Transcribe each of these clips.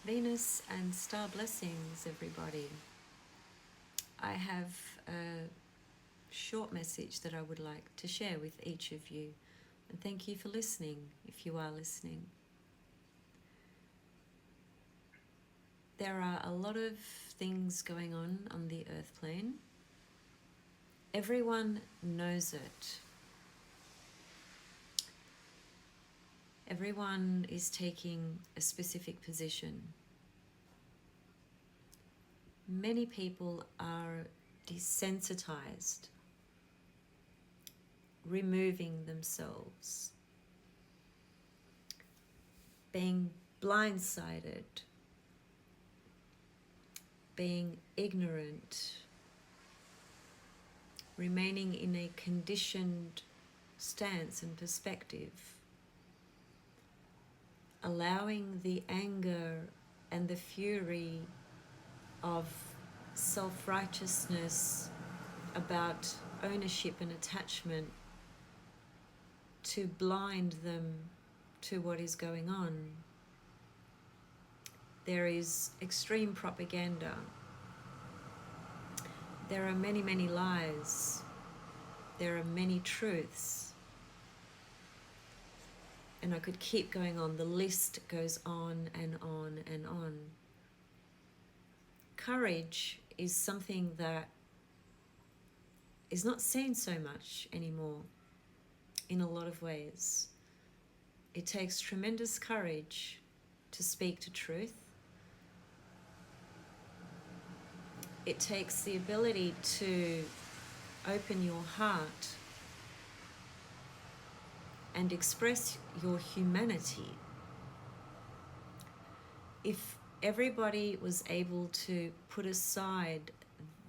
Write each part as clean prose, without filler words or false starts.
Venus and star blessings, everybody. I have a short message that I would like to share with each of you. And thank you for listening, if you are listening. There are a lot of things going on the earth plane. Everyone knows it. Everyone is taking a specific position. Many people are desensitized, removing themselves, being blindsided, being ignorant, remaining in a conditioned stance and perspective, allowing the anger and the fury of self-righteousness about ownership and attachment to blind them to what is going on. There is extreme propaganda. There are many, many lies. There are many truths. And I could keep going on. The list goes on and on and on. Courage is something that is not seen so much anymore in a lot of ways. It takes tremendous courage to speak to truth. It takes the ability to open your heart and express your humanity. If everybody was able to put aside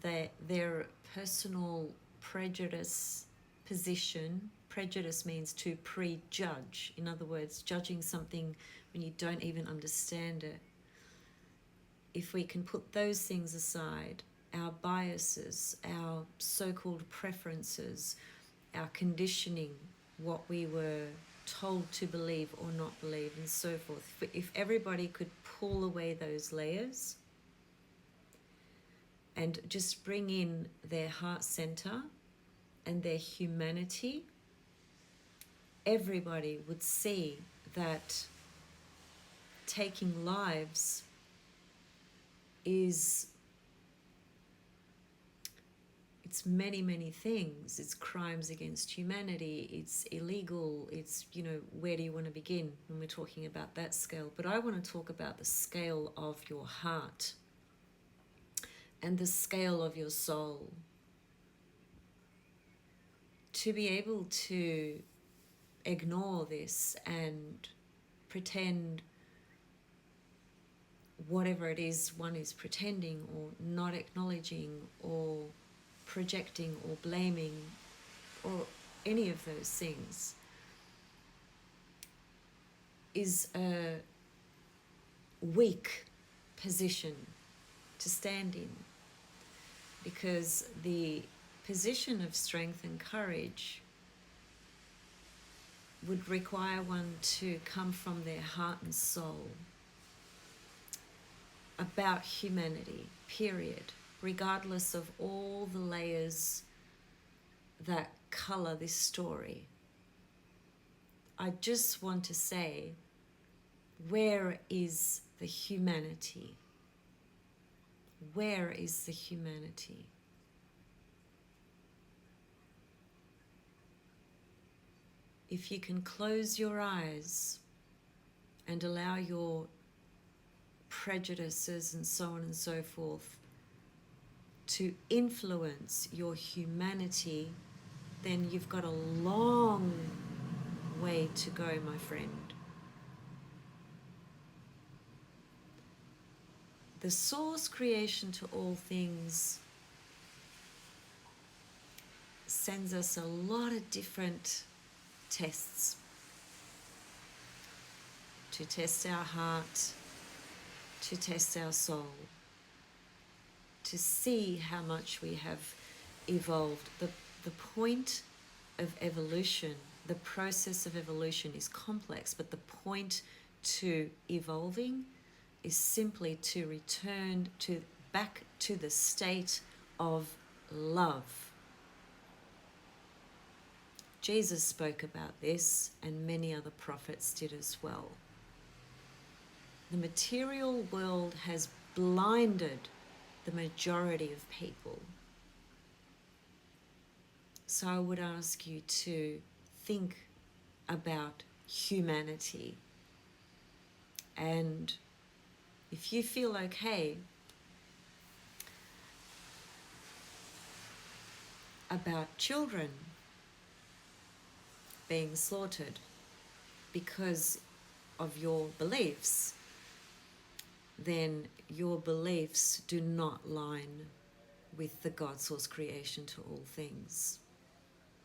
their personal prejudice position, prejudice means to prejudge. In other words, judging something when you don't even understand it. If we can put those things aside, our biases, our so-called preferences, our conditioning, what we were told to believe or not believe, and so forth. If everybody could pull away those layers and just bring in their heart center and their humanity, everybody would see that taking lives is, it's many, many things. It's crimes against humanity. It's illegal. It's, where do you want to begin when we're talking about that scale? But I want to talk about the scale of your heart and the scale of your soul. To be able to ignore this and pretend whatever it is one is pretending or not acknowledging or projecting or blaming or any of those things is a weak position to stand in, because the position of strength and courage would require one to come from their heart and soul about humanity, period, regardless of all the layers that color this story. I just want to say, where is the humanity? Where is the humanity? If you can close your eyes and allow your prejudices and so on and so forth to influence your humanity, then you've got a long way to go, my friend. The source creation to all things sends us a lot of different tests to test our heart, to test our soul, to see how much we have evolved. The point of evolution, the process of evolution is complex, but the point to evolving, is simply to return to back to the state of love. Jesus spoke about this, and many other prophets did as well. The material world has blinded the majority of people. So I would ask you to think about humanity. And if you feel okay about children being slaughtered because of your beliefs, then your beliefs do not line with the God source creation to all things.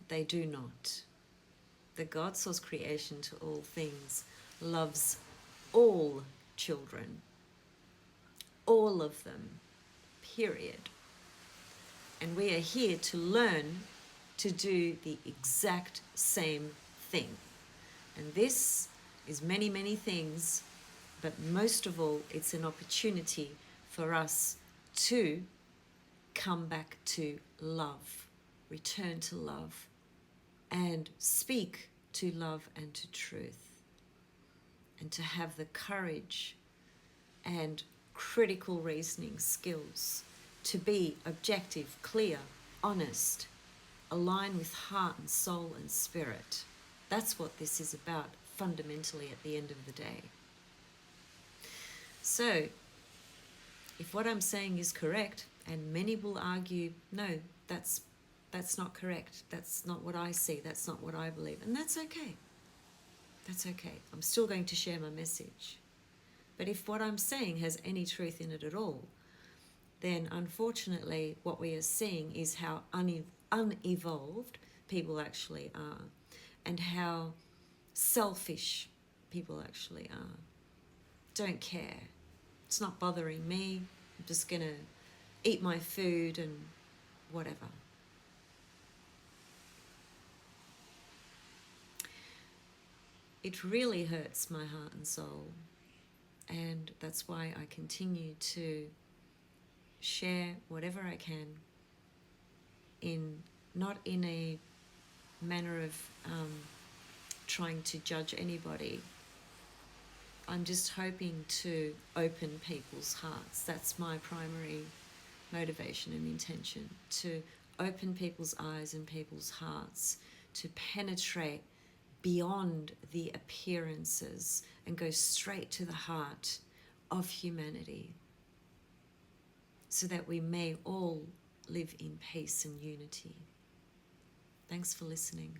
They do not. The God source creation to all things loves all children, all of them, period. And we are here to learn to do the exact same thing. And this is many, many things, but most of all, it's an opportunity for us to come back to love, return to love, and speak to love and to truth, and to have the courage and critical reasoning skills to be objective, clear, honest, align with heart and soul and spirit. That's what this is about fundamentally at the end of the day. So, if what I'm saying is correct, and many will argue, no, that's not correct, that's not what I see, that's not what I believe, and that's okay. That's okay. I'm still going to share my message. But if what I'm saying has any truth in it at all, then unfortunately what we are seeing is how unevolved people actually are, and how selfish people actually are. Don't care. It's not bothering me. I'm just going to eat my food and whatever. It really hurts my heart and soul, and that's why I continue to share whatever I can, not in a manner of trying to judge anybody. I'm just hoping to open people's hearts. That's my primary motivation and intention, to open people's eyes and people's hearts, to penetrate beyond the appearances and go straight to the heart of humanity, so that we may all live in peace and unity. Thanks for listening.